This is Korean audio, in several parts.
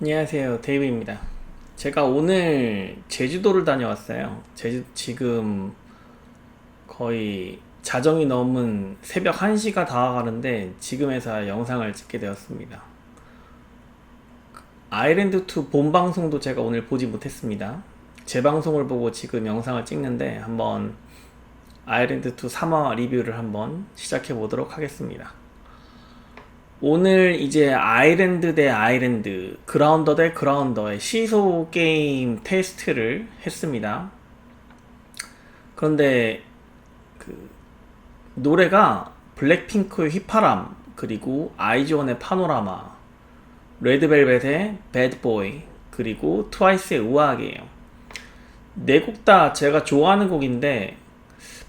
안녕하세요, 데이브입니다. 제가 오늘 제주도를 다녀왔어요. 지금 거의 자정이 넘은 새벽 1시가 다가가는데 지금에서 영상을 찍게 되었습니다. 아일랜드2 본방송도 제가 오늘 보지 못했습니다. 재방송을 보고 지금 영상을 찍는데 한번 아일랜드2 3화 리뷰를 한번 시작해 보도록 하겠습니다. 오늘 이제 아일랜드 대 아일랜드, 그라운더 대 그라운더의 시소 게임 테스트를 했습니다. 그런데 그 노래가 블랙핑크의 휘파람, 그리고 아이즈원의 파노라마, 레드벨벳의 배드보이, 그리고 트와이스의 우아하게예요. 네 곡 다 제가 좋아하는 곡인데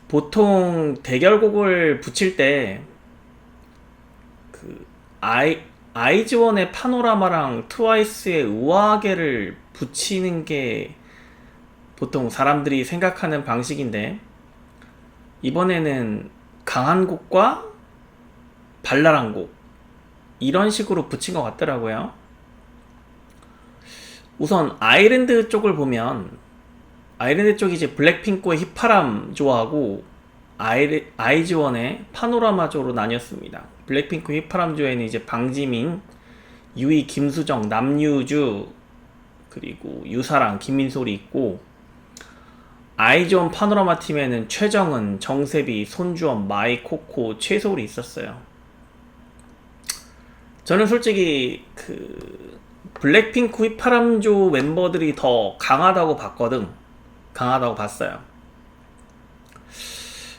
보통 대결곡을 붙일 때 아이즈원의 파노라마랑 트와이스의 우아하게를 붙이는 게 보통 사람들이 생각하는 방식인데, 이번에는 강한 곡과 발랄한 곡, 이런 식으로 붙인 것 같더라고요. 우선 아일랜드 쪽을 보면, 아일랜드 쪽이 이제 블랙핑크의 휘파람 조하고 아이즈원의 파노라마 조로 나뉘었습니다. 블랙핑크 휘파람 조에는 이제 방지민, 유이, 김수정, 남유주, 그리고 유사랑, 김민솔이 있고, 아이즈원 파노라마 팀에는 최정은, 정세비, 손주원, 마이, 코코, 최소울이 있었어요. 저는 솔직히 블랙핑크 휘파람조 멤버들이 더 강하다고 봤어요.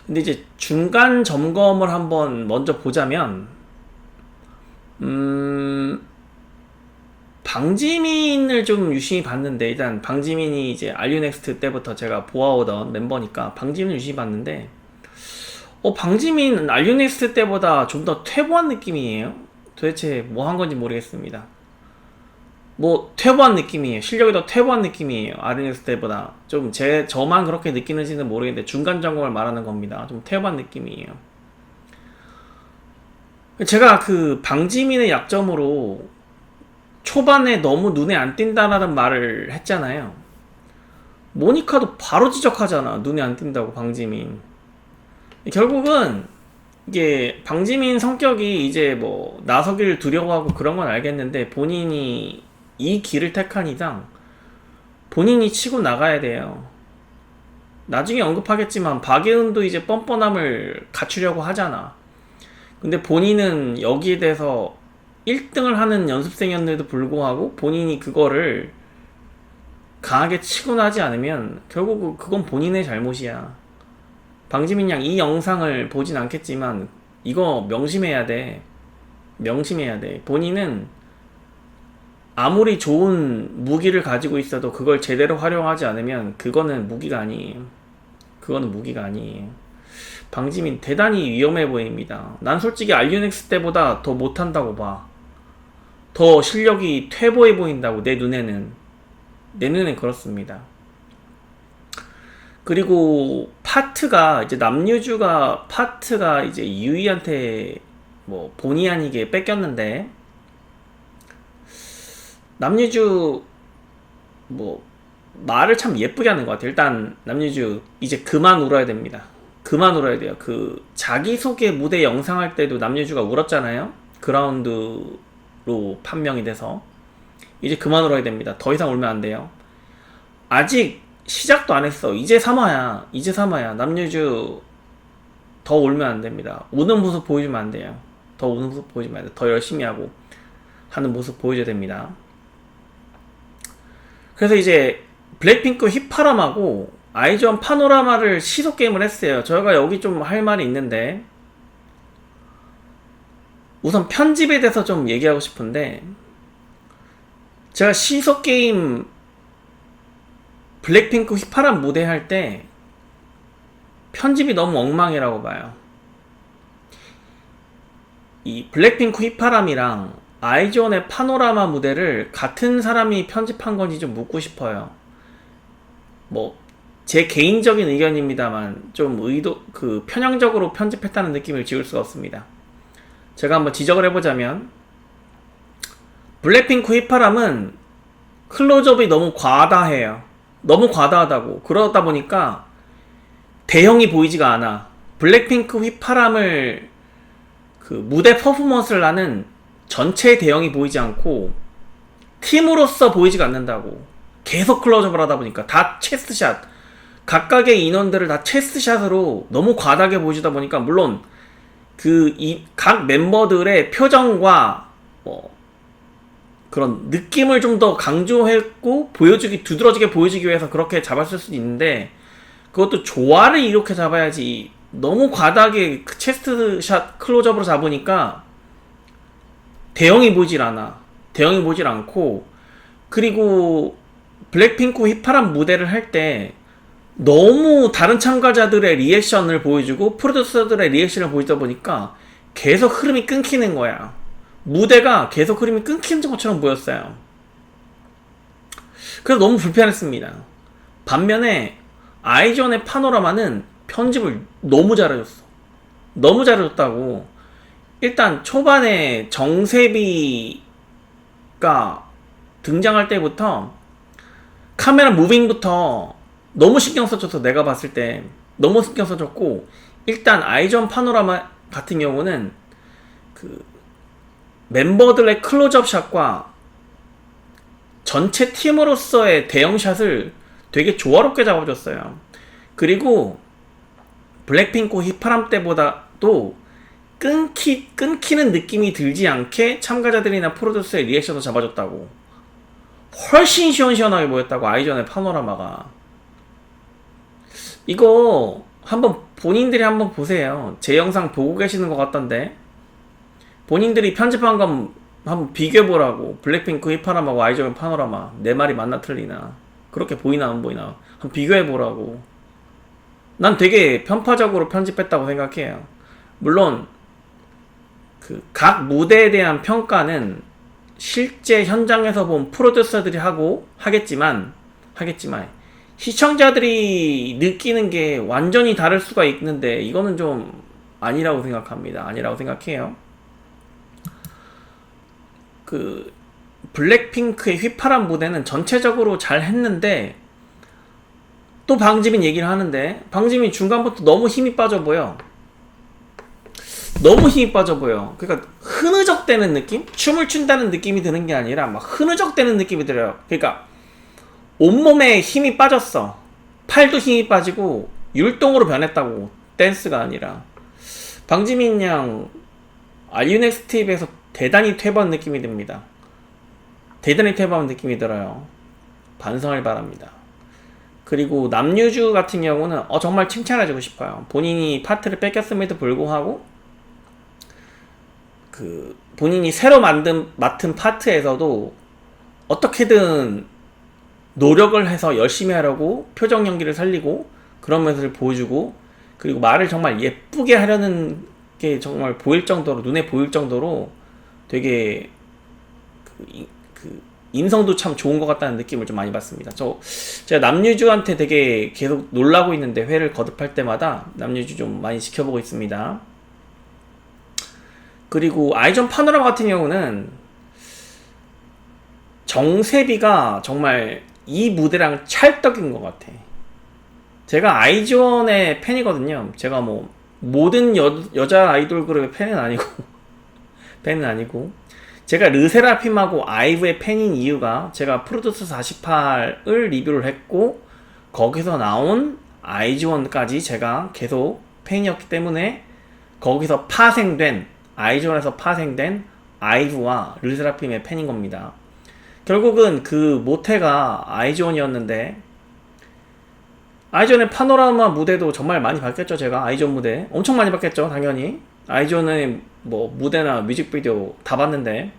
근데 이제 중간 점검을 한번 먼저 보자면, 방지민을 좀 유심히 봤는데, 일단 방지민이 이제 알류넥스트 때부터 제가 보아오던 멤버니까 방지민을 유심히 봤는데, 방지민 알류넥스트 때보다 좀 더 퇴보한 느낌이에요. 도대체 뭐 한 건지 모르겠습니다. 뭐 퇴보한 느낌이에요. 실력이 더 퇴보한 느낌이에요. 알류넥스트 때보다. 좀 저만 그렇게 느끼는지는 모르겠는데 중간 점검을 말하는 겁니다. 좀 퇴보한 느낌이에요. 제가 방지민의 약점으로 초반에 너무 눈에 안 띈다라는 말을 했잖아요. 모니카도 바로 지적하잖아. 눈에 안 띈다고, 방지민. 결국은 이게 방지민 성격이 이제 뭐 나서기를 두려워하고 그런 건 알겠는데, 본인이 이 길을 택한 이상 본인이 치고 나가야 돼요. 나중에 언급하겠지만 박예은도 이제 뻔뻔함을 갖추려고 하잖아. 근데 본인은 여기에 대해서 1등을 하는 연습생이었는데도 불구하고 본인이 그거를 강하게 치고 나지 않으면 결국 그건 본인의 잘못이야. 방지민 양 이 영상을 보진 않겠지만 이거 명심해야 돼. 본인은 아무리 좋은 무기를 가지고 있어도 그걸 제대로 활용하지 않으면 그거는 무기가 아니에요. 방지민 대단히 위험해 보입니다. 난 솔직히 알류넥스 때보다 더 못한다고 봐. 더 실력이 퇴보해 보인다고, 내 눈에는 그렇습니다. 그리고 남유주가 파트가 이제 유이한테 뭐 본의 아니게 뺏겼는데, 남유주 뭐 말을 참 예쁘게 하는 것 같아요. 일단 남유주 이제 그만 울어야 됩니다. 그만 울어야 돼요. 자기소개 무대 영상 할 때도 남유주가 울었잖아요. 그라운드로 판명이 돼서. 이제 그만 울어야 됩니다. 더 이상 울면 안 돼요. 아직 시작도 안 했어. 이제 3화야. 남유주 더 울면 안 됩니다. 우는 모습 보여주면 안 돼요. 더 열심히 하고 하는 모습 보여줘야 됩니다. 그래서 이제 블랙핑크 휘파람하고 아이즈원 파노라마를 시소 게임을 했어요. 저희가 여기 좀 할 말이 있는데, 우선 편집에 대해서 좀 얘기하고 싶은데, 제가 시소 게임 블랙핑크 휘파람 무대 할 때 편집이 너무 엉망이라고 봐요. 이 블랙핑크 휘파람이랑 아이즈원의 파노라마 무대를 같은 사람이 편집한 건지 좀 묻고 싶어요. 뭐 제 개인적인 의견입니다만 좀 편향적으로 편집했다는 느낌을 지울 수가 없습니다. 제가 한번 지적을 해보자면, 블랙핑크 휘파람은 클로즈업이 너무 과다해요. 너무 과다하다고. 그러다 보니까 대형이 보이지가 않아. 블랙핑크 휘파람을 그 무대 퍼포먼스를 하는 전체 대형이 보이지 않고 팀으로서 보이지가 않는다고. 계속 클로즈업을 하다 보니까 다 체스트샷, 각각의 인원들을 다 체스트샷으로 너무 과다하게 보여주다 보니까, 물론 각 멤버들의 표정과 뭐 그런 느낌을 좀 더 강조했고 두드러지게 보여주기 위해서 그렇게 잡았을 수도 있는데, 그것도 조화를 이렇게 잡아야지 너무 과다하게 체스트샷 클로즈업으로 잡으니까 대형이 보이질 않아. 대형이 보이질 않고, 그리고 블랙핑크 휘파람 무대를 할 때 너무 다른 참가자들의 리액션을 보여주고 프로듀서들의 리액션을 보이다 보니까 계속 흐름이 끊기는 거야. 무대가 계속 흐름이 끊기는 것처럼 보였어요. 그래서 너무 불편했습니다. 반면에 아이즈원의 파노라마는 편집을 너무 잘해줬어. 너무 잘해줬다고. 일단 초반에 정세비가 등장할 때부터 카메라 무빙부터 너무 신경 써줘서, 내가 봤을 때 너무 신경 써줬고, 일단 아이즈원 파노라마 같은 경우는 그 멤버들의 클로즈업 샷과 전체 팀으로서의 대형샷을 되게 조화롭게 잡아줬어요. 그리고 블랙핑크 휘파람 때보다도 끊기는 느낌이 들지 않게 참가자들이나 프로듀서의 리액션도 잡아줬다고. 훨씬 시원시원하게 보였다고, 아이즈원의 파노라마가. 이거 본인들이 한번 보세요. 제 영상 보고 계시는 것 같던데, 본인들이 편집한 건 한번 비교해보라고. 블랙핑크 휘파람하고 아이즈원 파노라마, 내 말이 맞나 틀리나, 그렇게 보이나 안 보이나 한번 비교해보라고. 난 되게 편파적으로 편집했다고 생각해요. 물론 각 무대에 대한 평가는 실제 현장에서 본 프로듀서들이 하겠지만 시청자들이 느끼는 게 완전히 다를 수가 있는데, 이거는 좀 아니라고 생각합니다. 아니라고 생각해요. 블랙핑크의 휘파람 무대는 전체적으로 잘 했는데, 또 방지민 얘기를 하는데, 방지민 중간부터 너무 힘이 빠져 보여. 너무 힘이 빠져 보여. 그러니까 흐느적대는 느낌? 춤을 춘다는 느낌이 드는 게 아니라 막 흐느적대는 느낌이 들어요. 그러니까 온몸에 힘이 빠졌어. 팔도 힘이 빠지고 율동으로 변했다고, 댄스가 아니라. 방지민 양 알유넥스 TV에서 대단히 퇴보한 느낌이 듭니다. 대단히 퇴보한 느낌이 들어요. 반성을 바랍니다. 그리고 남유주 같은 경우는 정말 칭찬해주고 싶어요. 본인이 파트를 뺏겼음에도 불구하고 본인이 새로 맡은 파트에서도 어떻게든 노력을 해서 열심히 하려고 표정 연기를 살리고 그런 모습을 보여주고, 그리고 말을 정말 예쁘게 하려는 게 정말 보일 정도로, 눈에 보일 정도로 되게 인성도 참 좋은 것 같다는 느낌을 좀 많이 받습니다. 제가 남유주한테 되게 계속 놀라고 있는데, 회를 거듭할 때마다 남유주 좀 많이 지켜보고 있습니다. 그리고 아이즈원 파노라마 같은 경우는 정세비가 정말 이 무대랑 찰떡인 것 같아. 제가 아이즈원의 팬이거든요. 제가 뭐 모든 여자 아이돌 그룹의 팬은 아니고 제가 르세라핌하고 아이브의 팬인 이유가, 제가 프로듀스 48을 리뷰를 했고 거기서 나온 아이즈원까지 제가 계속 팬이었기 때문에, 거기서 아이즈원에서 파생된 아이브와 르세라핌의 팬인 겁니다. 결국은 그 모태가 아이즈원이었는데, 아이즈원의 파노라마 무대도 정말 많이 봤겠죠. 제가 아이즈원 무대 엄청 많이 봤겠죠, 당연히. 아이즈원의 뭐 무대나 뮤직비디오 다 봤는데,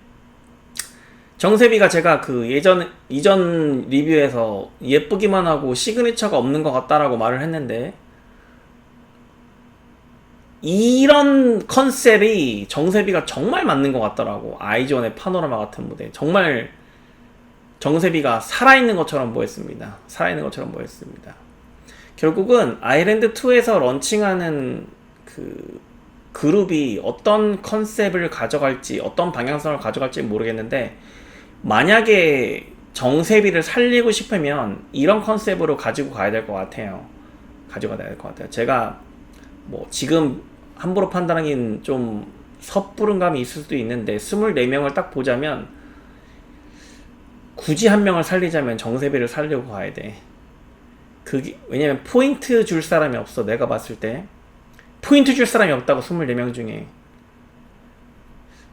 정세비가 제가 이전 리뷰에서 예쁘기만 하고 시그니처가 없는 것 같다라고 말을 했는데, 이런 컨셉이 정세비가 정말 맞는 것 같더라고. 아이즈원의 파노라마 같은 무대, 정말 정세비가 살아있는 것처럼 보였습니다. 결국은 아일랜드2에서 런칭하는 그룹이 어떤 컨셉을 가져갈지, 어떤 방향성을 가져갈지 모르겠는데, 만약에 정세비를 살리고 싶으면 이런 컨셉으로 가지고 가야 될 것 같아요. 가지고 가야 될 것 같아요. 제가 뭐 지금 함부로 판단하기는 좀 섣부른 감이 있을 수도 있는데 24명을 딱 보자면 굳이 한 명을 살리자면 정세비를 살리고 가야 돼. 그게 왜냐면 포인트 줄 사람이 없어. 내가 봤을 때 포인트 줄 사람이 없다고 24명 중에.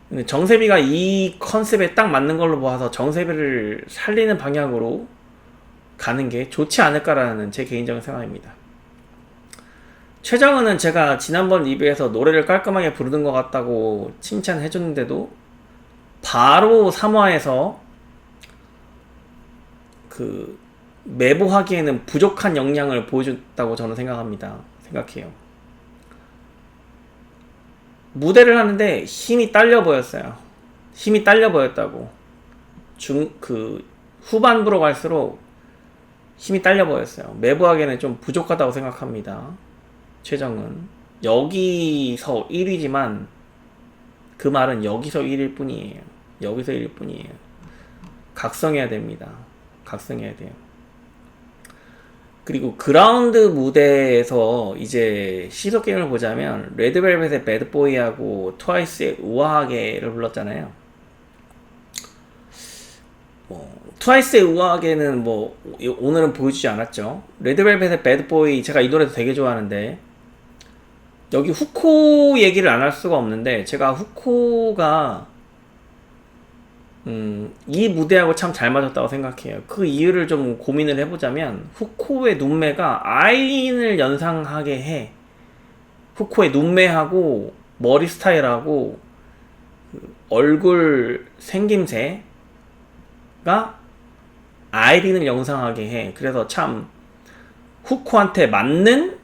근데 정세비가 이 컨셉에 딱 맞는 걸로 보아서 정세비를 살리는 방향으로 가는 게 좋지 않을까라는 제 개인적인 생각입니다. 최정은은 제가 지난번 리뷰에서 노래를 깔끔하게 부르는 것 같다고 칭찬해줬는데도 바로 3화에서 그 매보하기에는 부족한 역량을 보여줬다고 저는 생각해요. 무대를 하는데 힘이 딸려 보였어요. 힘이 딸려 보였다고. 후반부로 갈수록 힘이 딸려 보였어요. 매부하기에는 좀 부족하다고 생각합니다. 최정은. 여기서 1위지만 그 말은 여기서 1일 뿐이에요. 여기서 1일 뿐이에요. 각성해야 됩니다. 각성해야 돼요. 그리고 그라운드 무대에서 이제 시도 게임을 보자면 레드벨벳의 배드보이하고 트와이스의 우아하게를 불렀잖아요. 트와이스의 우아하게는 뭐 오늘은 보여주지 않았죠. 레드벨벳의 배드보이, 제가 이 노래도 되게 좋아하는데 여기 후코 얘기를 안 할 수가 없는데, 제가 후코가 이 무대하고 참 잘 맞았다고 생각해요. 그 이유를 좀 고민을 해보자면 후코의 눈매가 아이린을 연상하게 해. 후코의 눈매하고 머리 스타일하고 얼굴 생김새가 아이린을 연상하게 해. 그래서 참 후코한테 맞는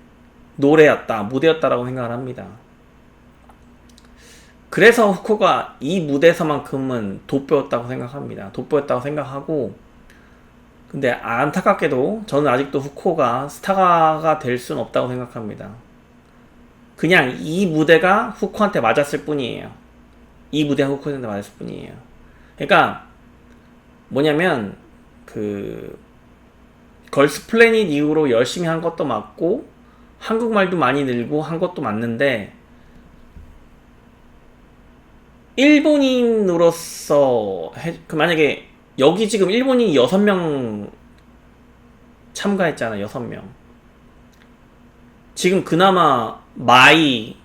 노래였다, 무대였다라고 생각을 합니다. 그래서 후코가 이 무대에서만큼은 돋보였다고 생각합니다. 돋보였다고 생각하고, 근데 안타깝게도 저는 아직도 후코가 스타가 될 수는 없다고 생각합니다. 그냥 이 무대가 후코한테 맞았을 뿐이에요. 이 무대가 후코한테 맞았을 뿐이에요. 그러니까 뭐냐면 걸스 플래닛 이후로 열심히 한 것도 맞고 한국말도 많이 늘고 한 것도 맞는데, 일본인으로서 만약에 여기 지금 일본인이 6명 참가했잖아. 6명. 지금 그나마 마이,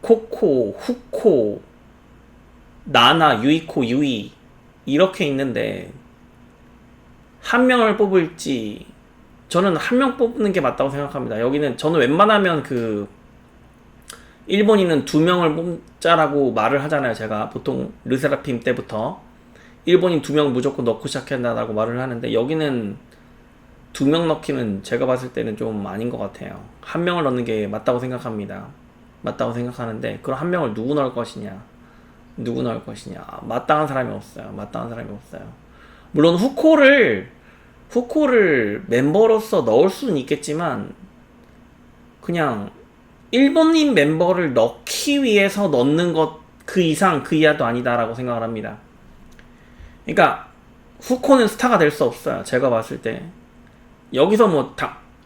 코코, 후코, 나나, 유이코, 유이 이렇게 있는데 한 명을 뽑을지, 저는 한 명 뽑는 게 맞다고 생각합니다. 여기는 저는 웬만하면 일본인은 2명을 뽑자라고 말을 하잖아요. 제가 보통 르세라핌 때부터 일본인 2명 무조건 넣고 시작한다라고 말을 하는데, 여기는 2명 넣기는 제가 봤을 때는 좀 아닌 것 같아요. 한 명을 넣는 게 맞다고 생각합니다. 맞다고 생각하는데, 그럼 한 명을 누구 넣을 것이냐? 마땅한 사람이 없어요. 물론 후코를 멤버로서 넣을 수는 있겠지만, 그냥 일본인 멤버를 넣기 위해서 넣는 것 그 이상 그 이하도 아니다라고 생각을 합니다. 그러니까 후코는 스타가 될 수 없어요. 제가 봤을 때 여기서 뭐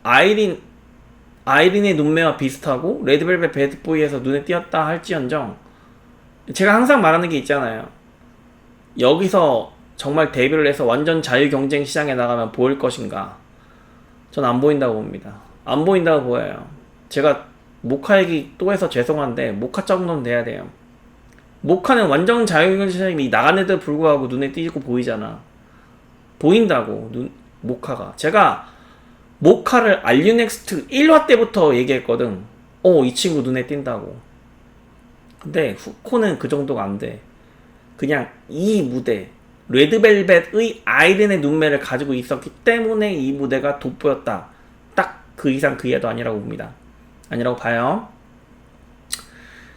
아이린의 눈매와 비슷하고 레드벨벳 배드보이에서 눈에 띄었다 할지언정, 제가 항상 말하는 게 있잖아요. 여기서 정말 데뷔를 해서 완전 자유 경쟁 시장에 나가면 보일 것인가? 전 안 보인다고 봅니다. 안 보인다고 보여요. 제가 모카 얘기 또 해서 죄송한데 모카 정도는 돼야 돼요. 모카는 완전 자유 경쟁 시장이 나간 애들 불구하고 눈에 띄고 보이잖아. 보인다고. 모카가. 제가 모카를 알류넥스트 1화 때부터 얘기했거든. 이 친구 눈에 띈다고. 근데 후코는 그 정도가 안 돼. 그냥 이 무대, 레드벨벳의 아이린의 눈매를 가지고 있었기 때문에 이 무대가 돋보였다. 딱 그 이상 그 이하도 아니라고 봅니다. 아니라고 봐요.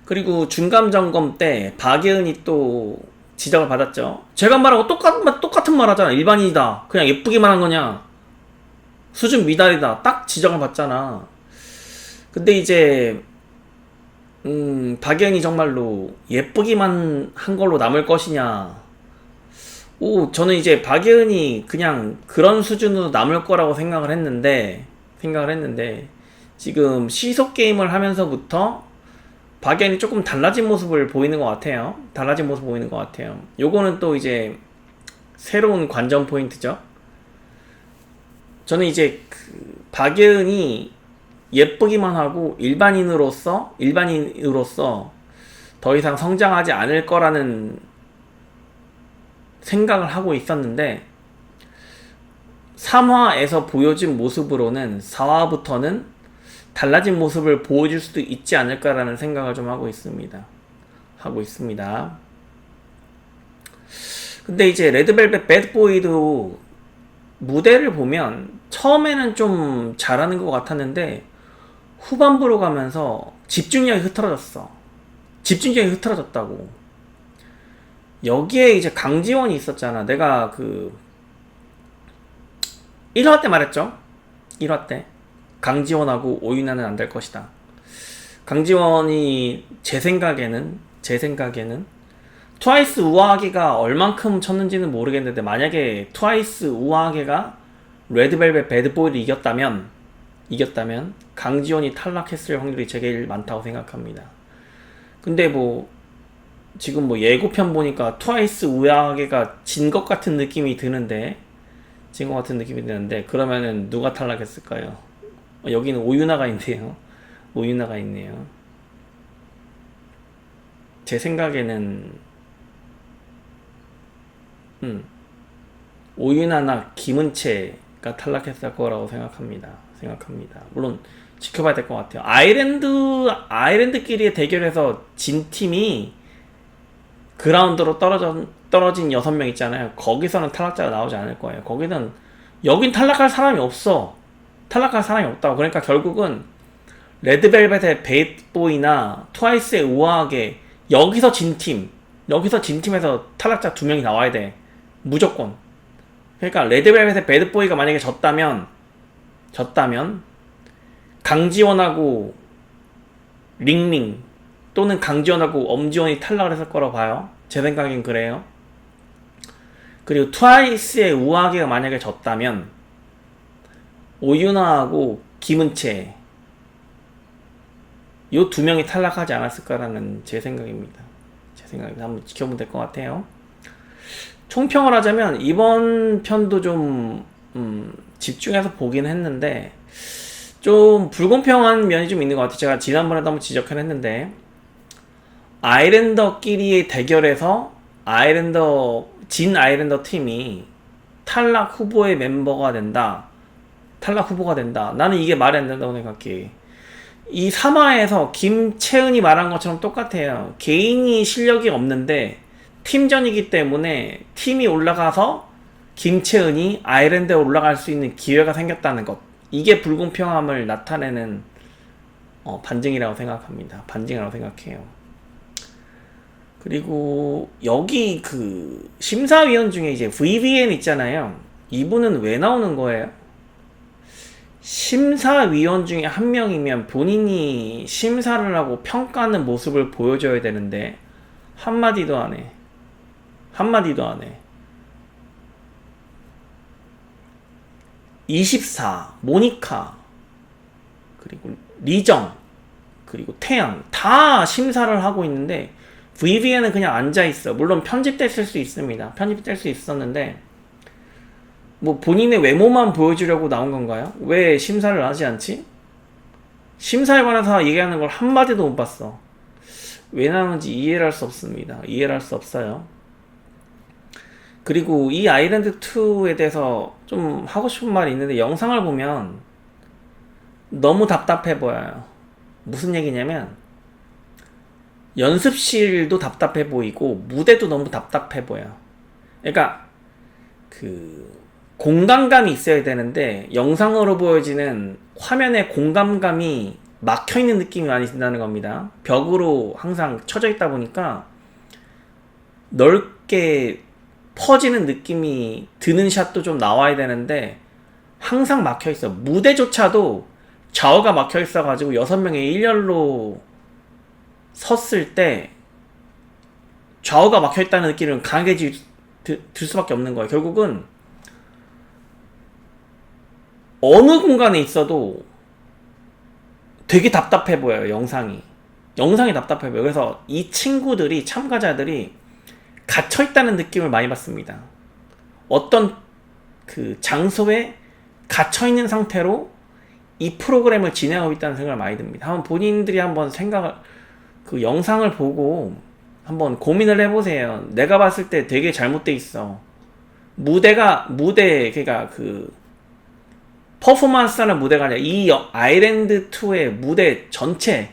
그리고 중간 점검 때 박예은이 또 지적을 받았죠. 제가 말하고 똑같은 말 하잖아. 일반인이다. 그냥 예쁘기만 한 거냐. 수준 미달이다. 딱 지적을 받잖아. 근데 이제 박예은이 정말로 예쁘기만 한 걸로 남을 것이냐, 저는 이제 박예은이 그냥 그런 수준으로 남을 거라고 생각을 했는데, 지금 시속 게임을 하면서부터 박예은이 조금 달라진 모습을 보이는 것 같아요. 달라진 모습 보이는 것 같아요. 요거는 또 이제 새로운 관전 포인트죠. 저는 이제 그 박예은이 예쁘기만 하고 일반인으로서 더 이상 성장하지 않을 거라는 생각을 하고 있었는데, 3화에서 보여준 모습으로는 4화부터는 달라진 모습을 보여줄 수도 있지 않을까라는 생각을 좀 하고 있습니다. 근데 이제 레드벨벳 배드보이도 무대를 보면 처음에는 좀 잘하는 것 같았는데 후반부로 가면서 집중력이 흐트러졌다고. 여기에 이제 강지원이 있었잖아. 내가 그 1화 때 말했죠. 1화 때 강지원하고 오윤아는 안 될 것이다. 강지원이 제 생각에는 트와이스 우아하게가 얼만큼 쳤는지는 모르겠는데, 만약에 트와이스 우아하게가 레드벨벳 배드보이를 이겼다면 강지원이 탈락했을 확률이 제일 많다고 생각합니다. 근데 뭐 지금 뭐 예고편 보니까 트와이스 우아하게가 진 것 같은 느낌이 드는데, 그러면은 누가 탈락했을까요? 여기는 오윤아가 있네요. 제 생각에는 오윤아나 김은채가 탈락했을 거라고 생각합니다. 물론 지켜봐야 될 것 같아요. 아일랜드끼리의 대결에서 진 팀이 그라운드로 떨어진 6명 있잖아요. 거기서는 탈락자가 나오지 않을 거예요. 여긴 탈락할 사람이 없다고. 그러니까 결국은 레드벨벳의 베이보이나 트와이스의 우아하게 여기서 진 팀에서 탈락자 2명이 나와야 돼. 무조건. 그러니까 레드벨벳의 배드보이가 만약에 졌다면 강지원하고 링링 또는 강지원하고 엄지원이 탈락을 했을 거라고 봐요. 제 생각엔 그래요. 그리고 트와이스의 우아하게가 만약에 졌다면 오윤아하고 김은채 요 2명이 탈락하지 않았을까라는 제 생각입니다. 한번 지켜보면 될 것 같아요. 총평을 하자면 이번 편도 좀 집중해서 보긴 했는데 좀 불공평한 면이 좀 있는 것 같아요. 제가 지난번에도 한번 지적을 했는데, 아일랜더끼리의 대결에서 진 아일랜더 팀이 탈락 후보가 된다. 나는 이게 말이 안 된다고 생각해. 이 3화에서 김채은이 말한 것처럼 똑같아요. 개인이 실력이 없는데 팀전이기 때문에 팀이 올라가서 김채은이 아일랜드에 올라갈 수 있는 기회가 생겼다는 것. 이게 불공평함을 나타내는 반증이라고 생각해요. 그리고 여기 그 심사위원 중에 이제 VVN 있잖아요. 이분은 왜 나오는 거예요? 심사위원 중에 한 명이면 본인이 심사를 하고 평가하는 모습을 보여줘야 되는데 한마디도 안 해. 24, 모니카, 그리고 리정, 그리고 태양 다 심사를 하고 있는데 VVN은 그냥 앉아있어. 물론 편집됐을 수 있습니다. 편집될 수 있었는데 뭐 본인의 외모만 보여주려고 나온 건가요? 왜 심사를 하지 않지? 심사에 관해서 얘기하는 걸 한마디도 못 봤어. 왜 나오는지 이해를 할 수 없어요. 그리고 이 아일랜드 2에 대해서 좀 하고 싶은 말이 있는데, 영상을 보면 너무 답답해 보여요. 무슨 얘기냐면 연습실도 답답해 보이고 무대도 너무 답답해 보여. 그러니까 그 공간감이 있어야 되는데 영상으로 보여지는 화면에 공간감이 막혀있는 느낌이 많이 든다는 겁니다. 벽으로 항상 쳐져 있다 보니까 넓게 퍼지는 느낌이 드는 샷도 좀 나와야 되는데 항상 막혀있어. 무대조차도 좌우가 막혀있어가지고 6명의 일렬로 섰을 때 좌우가 막혀있다는 느낌을 강하게 들 수밖에 없는 거예요. 결국은 어느 공간에 있어도 되게 답답해 보여요. 영상이 답답해 보여요. 그래서 이 친구들이, 참가자들이 갇혀 있다는 느낌을 많이 받습니다. 어떤 그 장소에 갇혀 있는 상태로 이 프로그램을 진행하고 있다는 생각을 많이 듭니다. 한번 본인들이 한번 그 영상을 보고 한번 고민을 해보세요. 내가 봤을 때 되게 잘못돼 있어. 그러니까 그 퍼포먼스하는 무대가 아니라 이 아일랜드 2의 무대 전체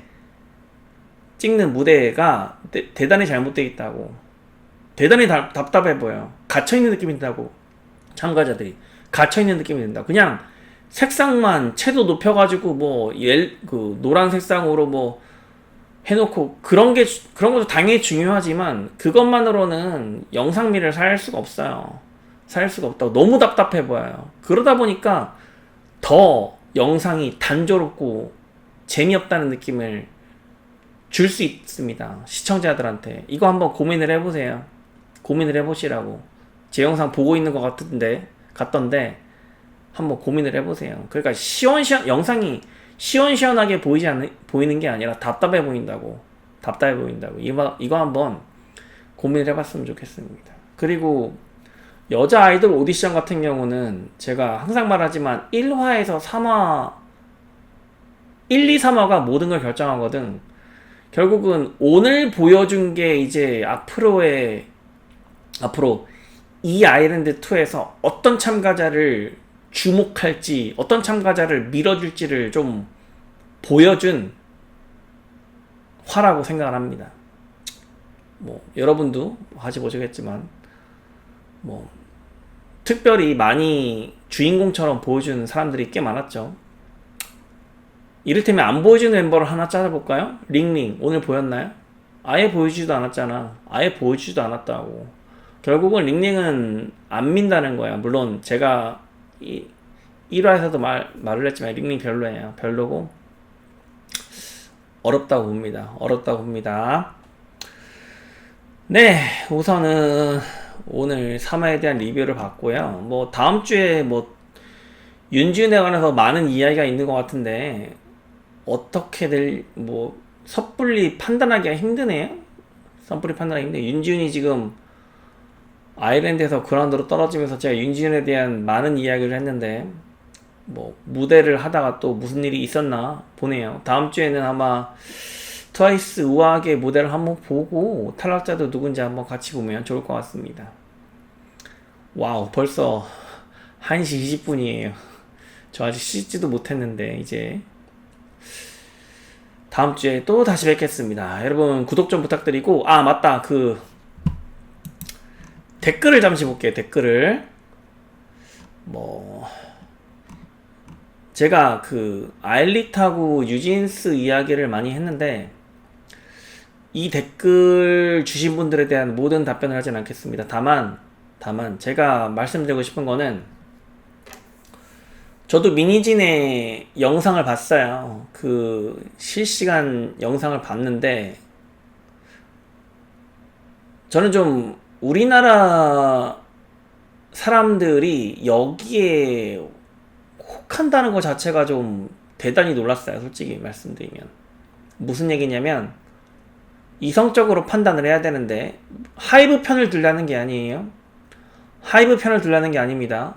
찍는 무대가 대단히 잘못돼 있다고. 대단히 답답해 보여. 갇혀있는 느낌이 든다고. 참가자들이 갇혀있는 느낌이 든다. 그냥 색상만 채도 높여가지고 그 노란 색상으로 해놓고 그런 것도 당연히 중요하지만 그것만으로는 영상미를 살 수가 없어요. 살 수가 없다고. 너무 답답해 보여요. 그러다 보니까 더 영상이 단조롭고 재미없다는 느낌을 줄 수 있습니다. 시청자들한테. 이거 한번 고민을 해보세요. 고민을 해보시라고. 제 영상 보고 있는 것 같던데 한번 고민을 해보세요. 그러니까 영상이 시원시원하게 보이는 게 아니라 답답해 보인다고. 이거 한번 고민을 해봤으면 좋겠습니다. 그리고 여자 아이돌 오디션 같은 경우는 제가 항상 말하지만 1화에서 3화 1, 2, 3화가 모든 걸 결정하거든. 결국은 오늘 보여준 게 이제 앞으로 이 아일랜드 2에서 어떤 참가자를 주목할지, 어떤 참가자를 밀어줄지를 좀 보여준 화라고 생각을 합니다. 여러분도 같이 보시겠지만 특별히 많이 주인공처럼 보여주는 사람들이 꽤 많았죠. 이를테면 안 보여주는 멤버를 하나 찾아볼까요? 링링 오늘 보였나요? 아예 보여주지도 않았잖아. 아예 보여주지도 않았다고. 결국은 링링은 안 민다는 거야. 물론 제가 1화에서도 말을 했지만 링링 별로예요. 별로고 어렵다고 봅니다. 네, 우선은 오늘 3화에 대한 리뷰를 봤고요. 다음 주에 윤지윤에 관해서 많은 이야기가 있는 것 같은데 어떻게들 섣불리 판단하기가 힘드네요. 윤지윤이 지금 아일랜드에서 그라운드로 떨어지면서 제가 윤지윤에 대한 많은 이야기를 했는데 무대를 하다가 또 무슨 일이 있었나 보네요. 다음 주에는 아마 트와이스 우아하게 무대를 한번 보고 탈락자도 누군지 한번 같이 보면 좋을 것 같습니다. 와우, 벌써 1시 20분이에요. 저 아직 씻지도 못했는데 이제 다음 주에 또 다시 뵙겠습니다. 여러분 구독 좀 부탁드리고, 맞다, 댓글을 잠시 볼게요. 댓글을 제가 아일릿하고 유진스 이야기를 많이 했는데 이 댓글 주신 분들에 대한 모든 답변을 하진 않겠습니다. 다만 제가 말씀드리고 싶은 거는, 저도 미니진의 영상을 봤어요. 실시간 영상을 봤는데 저는 좀 우리나라 사람들이 여기에 혹한다는 것 자체가 좀 대단히 놀랐어요. 솔직히 말씀드리면. 무슨 얘기냐면 이성적으로 판단을 해야 되는데 하이브 편을 들라는 게 아니에요. 하이브 편을 들라는 게 아닙니다.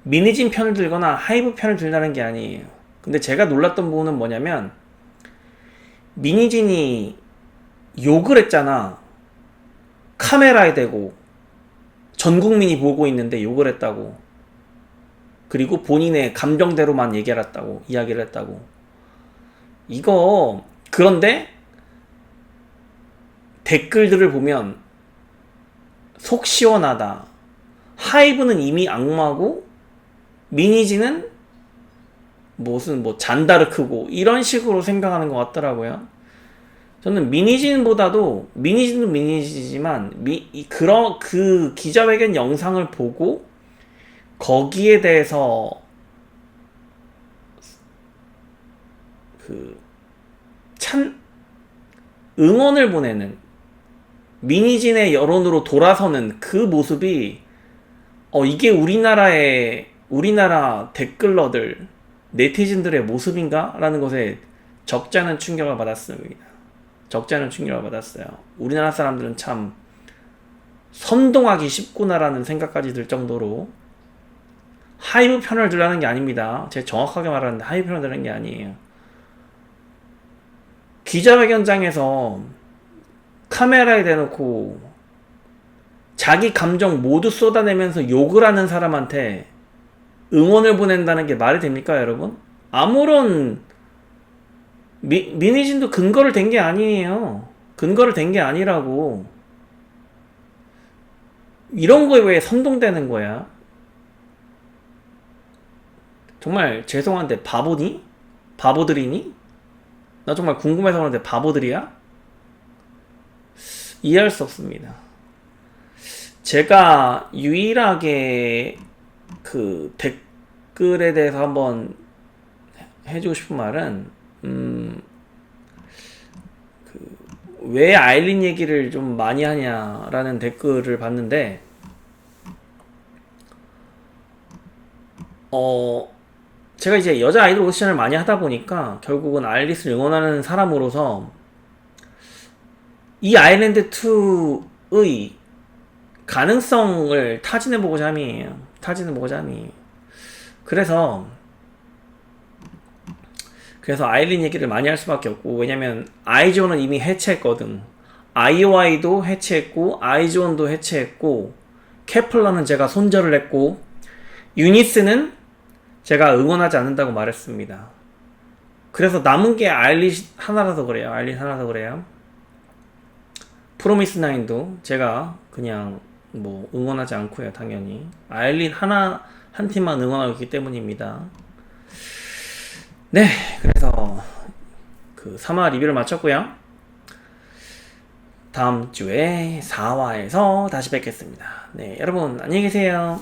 미니진 편을 들거나 하이브 편을 들라는 게 아니에요. 근데 제가 놀랐던 부분은 뭐냐면 미니진이 욕을 했잖아. 카메라에 대고 전 국민이 보고 있는데 욕을 했다고. 그리고 본인의 감정대로만 이야기를 했다고. 그런데 댓글들을 보면 속 시원하다. 하이브는 이미 악마고 미니지는 무슨 잔다르크고 이런 식으로 생각하는 것 같더라고요. 저는 미니진도 미니지지만 그 기자회견 영상을 보고 거기에 대해서 응원을 보내는 미니진의 여론으로 돌아서는 그 모습이 이게 우리나라 댓글러들 네티즌들의 모습인가? 라는 것에 적지 않은 충격을 받았습니다. 적지 않은 충격을 받았어요. 우리나라 사람들은 참 선동하기 쉽구나라는 생각까지 들 정도로 하이브 편을 들라는 게 아닙니다. 제가 정확하게 말하는데 하이브 편을 들는 게 아니에요. 기자회견장에서 카메라에 대놓고 자기 감정 모두 쏟아내면서 욕을 하는 사람한테 응원을 보낸다는 게 말이 됩니까, 여러분? 아무런 미니진도 근거를 댄 게 아니에요. 근거를 댄 게 아니라고. 이런 거에 왜 선동되는 거야? 정말 죄송한데 바보니? 바보들이니? 나 정말 궁금해서 그러는데 바보들이야? 이해할 수 없습니다. 제가 유일하게 그 댓글에 대해서 한번 해주고 싶은 말은 왜 아일린 얘기를 좀 많이 하냐라는 댓글을 봤는데 제가 이제 여자 아이돌 오디션을 많이 하다 보니까 결국은 아일리스를 응원하는 사람으로서 이 아일랜드2의 가능성을 타진해보고자 함이에요. 타진해보고자 함이에요. 그래서 아일린 얘기를 많이 할 수밖에 없고, 왜냐면 아이즈원은 이미 해체했거든. 아이오아이도 해체했고 아이즈원도 해체했고 케플러는 제가 손절을 했고 유니스는 제가 응원하지 않는다고 말했습니다. 그래서 남은 게 아일린 하나라서 그래요. 아일린 하나라서 그래요. 프로미스나인도 제가 그냥 뭐 응원하지 않고요. 당연히 아일린 한 팀만 응원하고 있기 때문입니다. 네, 그래서 그 3화 리뷰를 마쳤고요. 다음 주에 4화에서 다시 뵙겠습니다. 네, 여러분 안녕히 계세요.